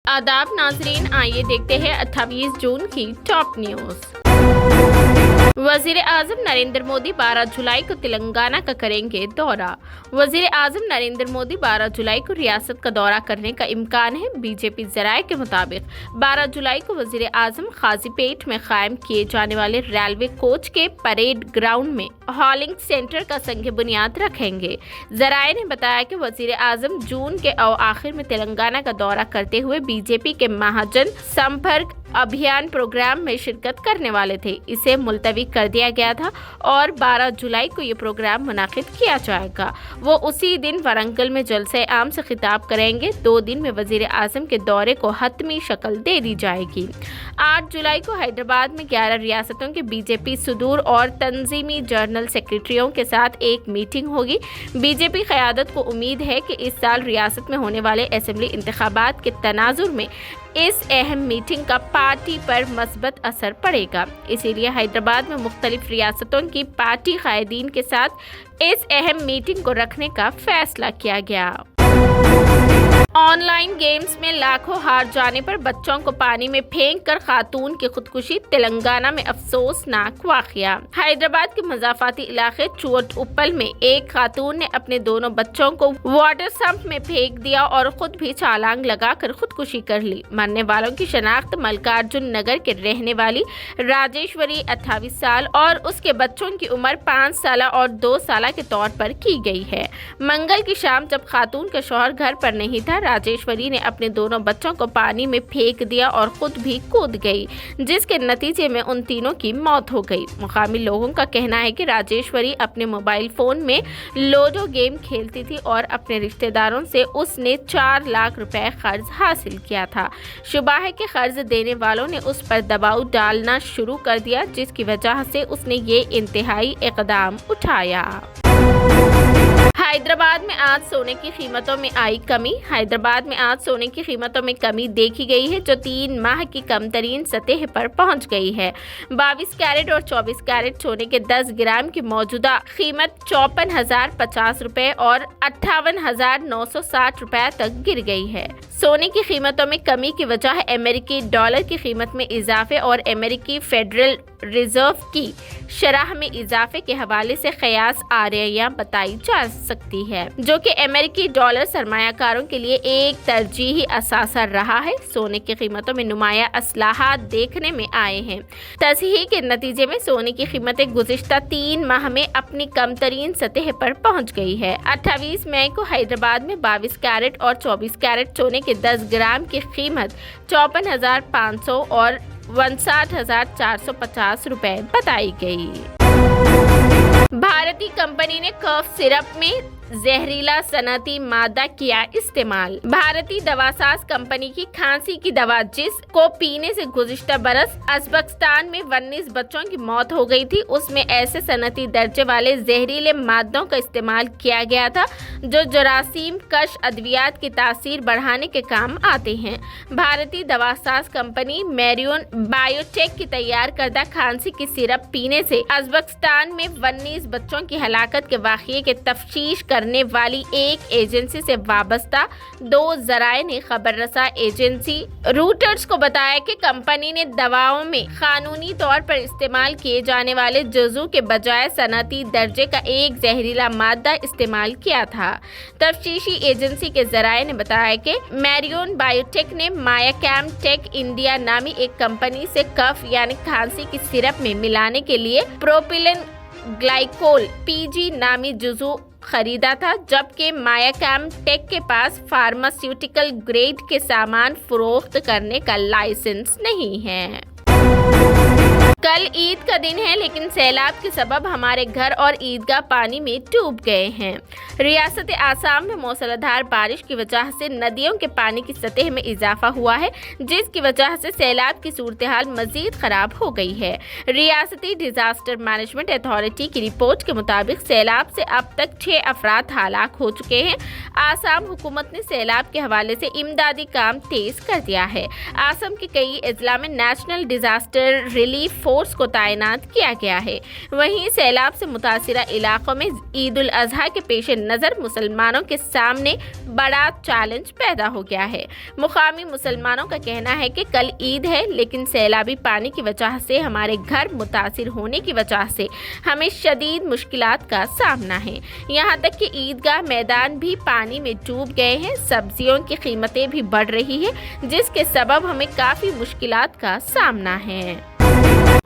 आदाब नाजरीन, आइए देखते हैं 28 जून की टॉप न्यूज। वजीर आजम नरेंद्र मोदी 12 जुलाई को तेलंगाना का करेंगे दौरा। वजीर आजम नरेंद्र मोदी 12 जुलाई को रियासत का दौरा करने का इम्कान है। बीजेपी जराये के मुताबिक 12 जुलाई को वजीर आजम खाजीपेट में कायम किए जाने वाले रेलवे कोच के परेड ग्राउंड में हॉलिंग सेंटर का संग बुनियाद रखेंगे। जराये ने बताया कि वजीर आजम जून के आखिर में तेलंगाना का दौरा करते हुए बीजेपी के महाजन संपर्क अभियान प्रोग्राम में शिरकत करने वाले थे। इसे मुलतवी कर दिया गया था और 12 जुलाई को ये प्रोग्राम मुनाकिद किया जाएगा। वो उसी दिन वरंगल में जलसे आम से खिताब करेंगे। 2 दिन में वजीर आजम के दौरे को हतमी शक्ल दे दी जाएगी। 8 जुलाई को हैदराबाद में 11 रियासतों के बीजेपी सुदूर और तंजीमी जर्नल सेक्रेटरियों के साथ एक मीटिंग होगी। बीजेपी क़यादत को उम्मीद है कि इस साल रियासत में होने वाले असेंबली इंतखाबात के तनाजुर में इस अहम मीटिंग का पार्टी पर मस्बत असर पड़ेगा। इसीलिए हैदराबाद में मुख्तलिफ रियासतों की पार्टी कायदीन के साथ इस अहम मीटिंग को रखने का फैसला किया गया। ऑनलाइन गेम्स में लाखों हार जाने पर बच्चों को पानी में फेंक कर खातून की खुदकुशी। तेलंगाना में अफसोसनाक वाकया। हैदराबाद के मजाफाती इलाके चुवट उप्पल में एक खातून ने अपने दोनों बच्चों को वाटर सम्प में फेंक दिया और खुद भी छलांग लगाकर खुदकुशी कर ली। मरने वालों की शनाख्त मल्लिकार्जुन नगर के रहने वाली राजेश्वरी 28 साल और उसके बच्चों की उम्र 5 साल और 2 साल के तौर पर की गई है। मंगल की शाम जब खातून का शौहर घर पर नहीं था, राजेश्वरी ने अपने दोनों बच्चों को पानी में फेंक दिया और खुद भी कूद गई, जिसके नतीजे में उन तीनों की मौत हो गई। मुकामी लोगों का कहना है कि राजेश्वरी अपने मोबाइल फोन में लूडो गेम खेलती थी और अपने रिश्तेदारों से उसने 4 लाख रुपए कर्ज हासिल किया था। शुबा है कि कर्ज देने वालों ने उस पर दबाव डालना शुरू कर दिया, जिसकी वजह से उसने ये इंतहाई इकदाम उठाया। हैदराबाद में आज सोने की कीमतों में आई कमी। हैदराबाद में आज सोने की कीमतों में कमी देखी गई है, जो 3 माह की कम तरीन सतह पर पहुंच गई है। 22 कैरेट और 24 कैरेट सोने के 10 ग्राम की मौजूदा कीमत 54,050 रुपए और 58,960 रुपए तक गिर गई है। सोने की कीमतों में कमी की वजह अमेरिकी डॉलर की कीमत में इजाफे और अमेरिकी फेडरल रिजर्व की शरह में इजाफे के हवाले से कयास आरियां बताई जा सकती है, जो कि अमेरिकी डॉलर सरमायाकारों के लिए एक तरजीही असासा रहा है। सोने की कीमतों में नुमाया असलाहात देखने में आए हैं। तस्हीह के नतीजे में सोने की कीमतें गुज़िश्ता 3 माह में अपनी कम तरीन सतह पर पहुंच गई है। 28 मई को हैदराबाद में 22 कैरेट और 24 कैरेट सोने के 10 ग्राम की कीमत 54,500 और 59,450 रुपए बताई गई। भारतीय कंपनी ने कफ सिरप में जहरीला सनती मादा किया इस्तेमाल। भारतीय दवासाज कंपनी की खांसी की दवा, जिसको पीने से गुज़िश्ता बरस अज़बकिस्तान में 19 बच्चों की मौत हो गई थी, उसमें ऐसे सनती दर्जे वाले जहरीले मादों का इस्तेमाल किया गया था जो जरासीम कश अद्वियात की तासीर बढ़ाने के काम आते हैं। भारतीय दवासाज कंपनी मैरियन बायोटेक की तैयार करदा खांसी की सिरप पीने से अज़बकिस्तान में 19 बच्चों की हलाकत के वाक़ये के तफ्तीश करने वाली एक एजेंसी से वाबस्ता 2 जराये ने खबर रसा एजेंसी रूटर्स को बताया कि कंपनी ने दवाओं में कानूनी तौर पर इस्तेमाल किए जाने वाले जुज़ू के बजाय सनती दर्जे का एक जहरीला मादा इस्तेमाल किया था। तफ्तीशी एजेंसी के जराये ने बताया कि मैरियन बायोटेक ने मायाकैम टेक इंडिया नामी एक कंपनी से कफ यानी खांसी की सिरप में मिलाने के लिए प्रोपिलिन ग्लाइकोल पीजी नामी जुज़ू खरीदा था, जबकि मायाकैम टेक के पास फार्मास्यूटिकल ग्रेड के सामान फरोख्त करने का लाइसेंस नहीं है। कल ईद का दिन है, लेकिन सैलाब के सबब हमारे घर और ईदगाह पानी में डूब गए हैं। रियासत आसाम में मूसलाधार बारिश की वजह से नदियों के पानी की सतह में इजाफा हुआ है, जिसकी वजह से सैलाब की सूरत-ए-हाल मजीद खराब हो गई है। रियासती डिजास्टर मैनेजमेंट अथॉरिटी की रिपोर्ट के मुताबिक सैलाब से अब तक 6 अफराद हलाक हो चुके हैं। आसाम हुकूमत ने सैलाब के हवाले से इमदादी काम तेज कर दिया है। आसाम के कई अजला में नेशनल डिजास्टर रिलीफ फोर्स को तैनात किया गया है। वहीं सैलाब से मुतासिरा इलाकों में ईद उल अजहा के पेश नज़र मुसलमानों के सामने बड़ा चैलेंज पैदा हो गया है। मुकामी मुसलमानों का कहना है कि कल ईद है, लेकिन सैलाबी पानी की वजह से हमारे घर मुतासिर होने की वजह से हमें शदीद मुश्किलात का सामना है। यहाँ तक कि ईदगाह मैदान भी पानी में डूब गए हैं। सब्जियों की कीमतें भी बढ़ रही है, जिसके सबब हमें काफ़ी मुश्किलात का सामना है।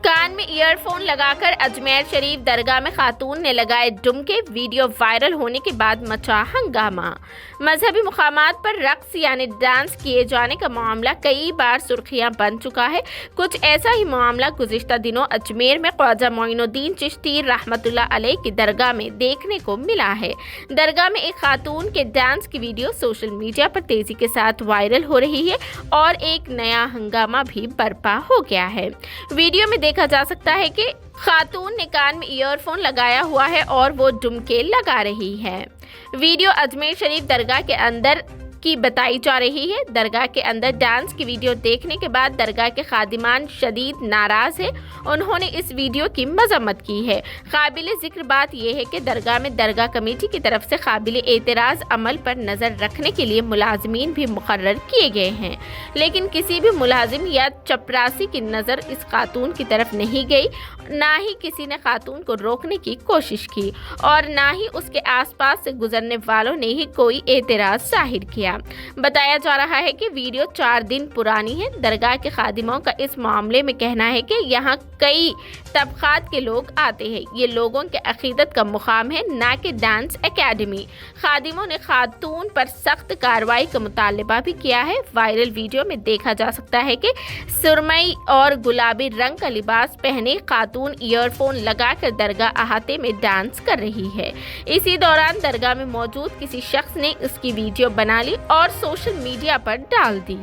कान में ईयरफोन लगाकर अजमेर शरीफ दरगाह में खातून ने लगाए डुमके, वीडियो वायरल होने के बाद मचा हंगामा। मजहबी मुकामात पर रक्स यानी डांस किए जाने का मामला कई बार सुर्खियां बन चुका है। कुछ ऐसा ही मामला गुज़िश्ता दिनों अजमेर में ख्वाजा मोइनुद्दीन चिश्ती रहमतुल्लाह अलैह की दरगाह में देखने को मिला है। दरगाह में एक खातून के डांस की वीडियो सोशल मीडिया पर तेजी के साथ वायरल हो रही है और एक नया हंगामा भी बर्पा हो गया है। वीडियो में देखा जा सकता है कि खातून ने कान में ईयरफोन लगाया हुआ है और वो डुमके लगा रही है। वीडियो अजमेर शरीफ दरगाह के अंदर की बताई जा रही है। दरगाह के अंदर डांस की वीडियो देखने के बाद दरगाह के खादिमान शदीद नाराज है। उन्होंने इस वीडियो की मजम्मत की है। काबिल जिक्र बात यह है कि दरगाह में दरगाह कमेटी की तरफ से काबिल एतराज़ अमल पर नज़र रखने के लिए मुलाजिमीन भी मुकर्रर किए गए हैं, लेकिन किसी भी मुलाजिम या चपरासी की नज़र इस खातून की तरफ नहीं गई। ना ही किसी ने खातून को रोकने की कोशिश की और ना ही उसके आसपास से गुजरने वालों ने ही कोई एतराज़ जाहिर किया। बताया जा रहा है कि वीडियो 4 दिन पुरानी है। दरगाह के खादिमों का इस मामले में कहना है कि यहाँ कई तबकात के लोग आते हैं। ये लोगों के अकीदत का मुकाम है, ना कि डांस एकेडमी। खादिमों ने खातून पर सख्त कार्रवाई का मुतालबा भी किया है। वायरल वीडियो में देखा जा सकता है कि सुरमई और गुलाबी रंग का लिबास पहने खातून ईयरफोन लगाकर दरगाह अहाते में डांस कर रही है। इसी दौरान दरगाह में मौजूद किसी शख्स ने इसकी वीडियो बना ली और सोशल मीडिया पर डाल दी।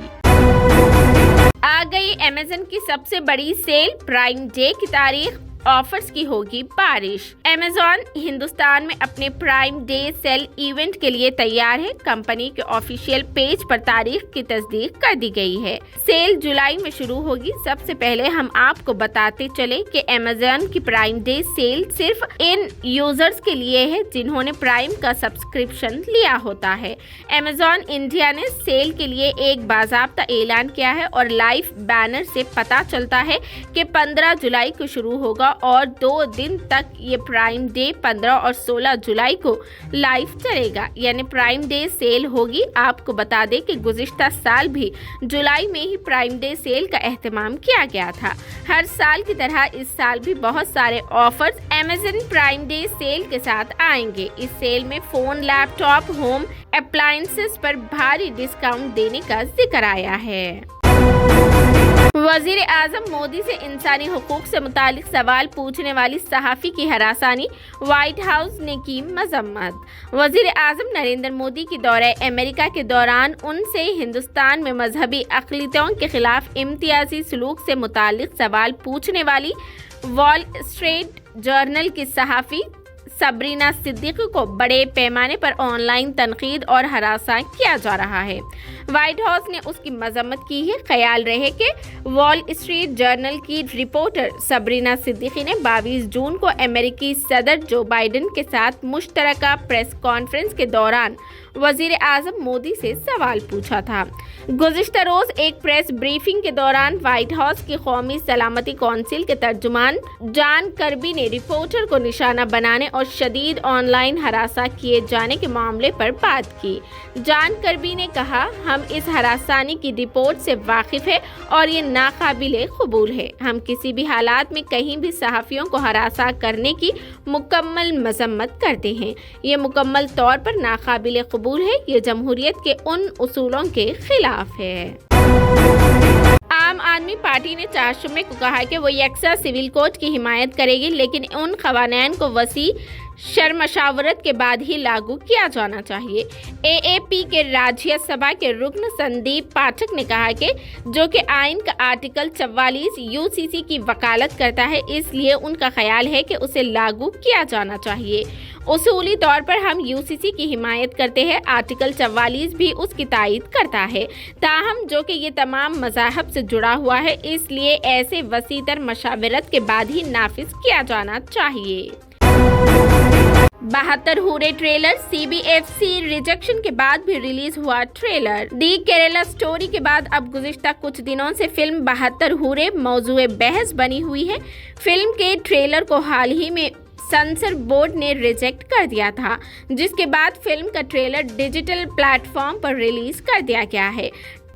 आ गई अमेज़न की सबसे बड़ी सेल, प्राइम डे की तारीख, ऑफर्स की होगी बारिश। अमेज़न हिंदुस्तान में अपने प्राइम डे सेल इवेंट के लिए तैयार है। कंपनी के ऑफिशियल पेज पर तारीख की तस्दीक कर दी गई है। सेल जुलाई में शुरू होगी। सबसे पहले हम आपको बताते चले कि अमेज़न की प्राइम डे सेल सिर्फ इन यूजर्स के लिए है जिन्होंने प्राइम का सब्सक्रिप्शन लिया होता है। अमेज़न इंडिया ने सेल के लिए एक बाज़ाब्ता ऐलान किया है और लाइव बैनर से पता चलता है कि 15 जुलाई को शुरू होगा और 2 दिन तक ये प्राइम डे 15 और 16 जुलाई को लाइव चलेगा, यानी प्राइम डे सेल होगी। आपको बता दें कि गुज़िश्ता साल भी जुलाई में ही प्राइम डे सेल का एहतमाम किया गया था। हर साल की तरह इस साल भी बहुत सारे offers Amazon Prime Day sale के साथ आएंगे। इस सेल में फ़ोन, लैपटॉप, होम अप्लायंसेस पर भारी डिस्काउंट देने का जिक्र आया है। वज़ीर आज़म मोदी से इंसानी हुकूक से मुतालिक सवाल पूछने वाली सहाफ़ी की हरासानी, व्हाइट हाउस ने की मजम्मत। वज़ीर आज़म नरेंद्र मोदी की दौरे अमेरिका के दौरान उनसे हिंदुस्तान में मजहबी अक़लियतों के खिलाफ इम्तियाजी सलूक से मुतालिक सवाल पूछने वाली वॉल स्ट्रीट जर्नल की सहाफ़ी सबरीना सिद्दीकी को बड़े पैमाने पर ऑनलाइन तनकीद और हरासा किया जा रहा है। व्हाइट हाउस ने उसकी मजम्मत की है। ख्याल रहे कि वॉल स्ट्रीट जर्नल की रिपोर्टर सबरीना सिद्दीकी ने 22 जून को अमेरिकी सदर जो बाइडेन के साथ मुश्तरका प्रेस कॉन्फ्रेंस के दौरान वज़ीर आज़म मोदी से सवाल पूछा था। गुज़िश्ता रोज़ एक प्रेस ब्रीफिंग के दौरान व्हाइट हाउस की कौमी सलामती कौंसिल के तर्जुमान जॉन कर्बी ने रिपोर्टर को निशाना बनाने और शदीद ऑनलाइन हरासा किए जाने के मामले पर बात की। जॉन कर्बी ने कहा, हम इस हरासानी की रिपोर्ट से वाकिफ़ है और ये नाकाबिले कबूल है। हम किसी भी हालात में कहीं भी सहाफ़ियों को हरासा करने की मुकम्मल मजम्मत करते हैं। ये मुकम्मल तौर पर नाकाबिले कबूल है। ये जमहूरियत के उन उसूलों के खिलाफ है। आम आदमी पार्टी ने 4 जुम्मे को कहा कि वो यकसा सिविल कोड की हिमायत करेगी, लेकिन उन क़वानीन को वसी शर-मशावरत के बाद ही लागू किया जाना चाहिए। AAP के राज्य सभा के रुकन संदीप पाठक ने कहा कि जो कि आइन का आर्टिकल 44 UCC की वकालत करता है, इसलिए उनका ख्याल है कि उसे लागू किया जाना चाहिए। उसूली तौर पर हम UCC की हिमायत करते हैं, आर्टिकल 44 भी उसकी तायद करता है। ताहम जो कि ये तमाम मज़ाहब से जुड़ा हुआ है, इसलिए ऐसे वसीतर मशावरत के बाद ही नाफिज किया जाना चाहिए। 72 हूरे ट्रेलर। CBFC रिजेक्शन के बाद भी रिलीज हुआ ट्रेलर। दी केरला स्टोरी के बाद अब गुज़िश्ता कुछ दिनों से फिल्म 72 हूरे मौजूए बहस बनी हुई है। फिल्म के ट्रेलर को हाल ही में सेंसर बोर्ड ने रिजेक्ट कर दिया था, जिसके बाद फिल्म का ट्रेलर डिजिटल प्लेटफॉर्म पर रिलीज कर दिया गया है।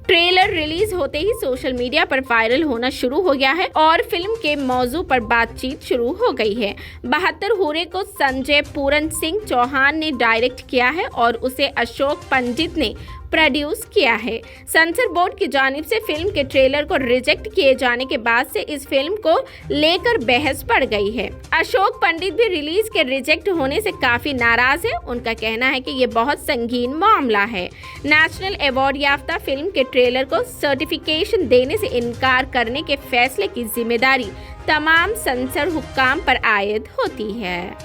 ट्रेलर रिलीज होते ही सोशल मीडिया पर वायरल होना शुरू हो गया है और फिल्म के मौजू पर बातचीत शुरू हो गई है। 72 हूरे को संजय पूरन सिंह चौहान ने डायरेक्ट किया है और उसे अशोक पंडित ने प्रोड्यूस किया है। सेंसर बोर्ड की जानिब से फिल्म के ट्रेलर को रिजेक्ट किए जाने के बाद से इस फिल्म को लेकर बहस बढ़ गई है। अशोक पंडित भी रिलीज के रिजेक्ट होने से काफी नाराज है। उनका कहना है कि ये बहुत संगीन मामला है। नेशनल अवार्ड याफ्ता फिल्म के ट्रेलर को सर्टिफिकेशन देने से इनकार करने के फैसले की जिम्मेदारी तमाम सेंसर हुक्काम पर आयद होती है।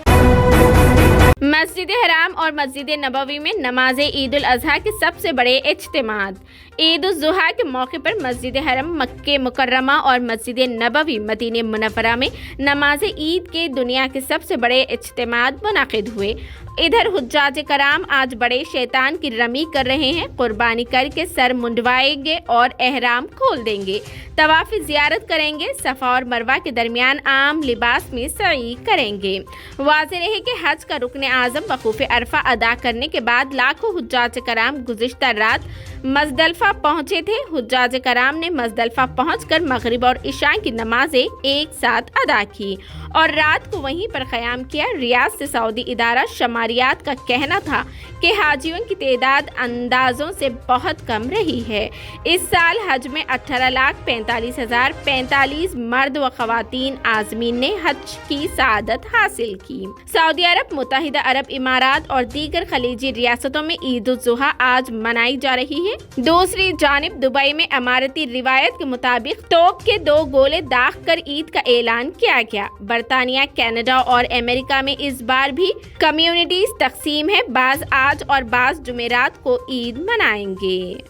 मस्जिद हराम और मस्जिद नबवी में नमाज ईद उल अजहा के सबसे बड़े इज्तिमाद। ईद उल जुहा के मौके पर मस्जिद हरम मक्के मुकर्रमा और मस्जिद नबवी मदीने मुनव्वरा में नमाज ईद के दुनिया के सबसे बड़े इज्तिमाद मुनाकिद हुए। इधर हुज्जाज कराम आज बड़े शैतान की रमी कर रहे हैं। कुर्बानी करके सर मुंडवाएंगे और एहराम खोल देंगे, तवाफ़ी ज़ियारत करेंगे, सफ़ा और मरवा के दरमियान आम लिबास में सई करेंगे। वाज़ेह रहे कि हज का रुकन आज़म वक़ूफ़ अरफा अदा करने के बाद लाखों हुज्जाज कराम गुज़िश्ता रात मज़दलफ़ा पहुँचे थे। हुज्जाज कराम ने मज़दलफ़ा पहुँचकर मगरिब और इशा की नमाजें एक साथ अदा की और रात को वहीं पर क़याम किया। रियाद से सऊदी इदारा शमारियात का कहना था कि हाजियों की तादाद अंदाज़ों से बहुत कम रही है। इस साल हज में 18,45,045 मर्द व ख़वातीन आज़मीन ने हज की सआदत हासिल की। सऊदी अरब, मुत्तहिदा अरब इमारात और दीगर खलीजी रियासतों में ईद उल जुहा आज मनाई जा रही है। दूसरी जानिब दुबई में अमारती रिवायत के मुताबिक तोप के 2 गोले दाग कर ईद का ऐलान किया गया। बरतानिया, कनाडा और अमेरिका में इस बार भी कम्युनिटीज तकसीम है। बाज आज और बाज जुमेरात को ईद मनाएंगे।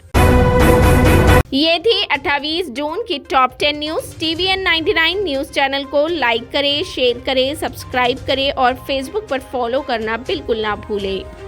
ये थी 28 जून की top 10 news. TVN 99 news channel को लाइक करें, शेयर करें, सब्सक्राइब करें और फेसबुक पर फॉलो करना बिल्कुल ना भूलें।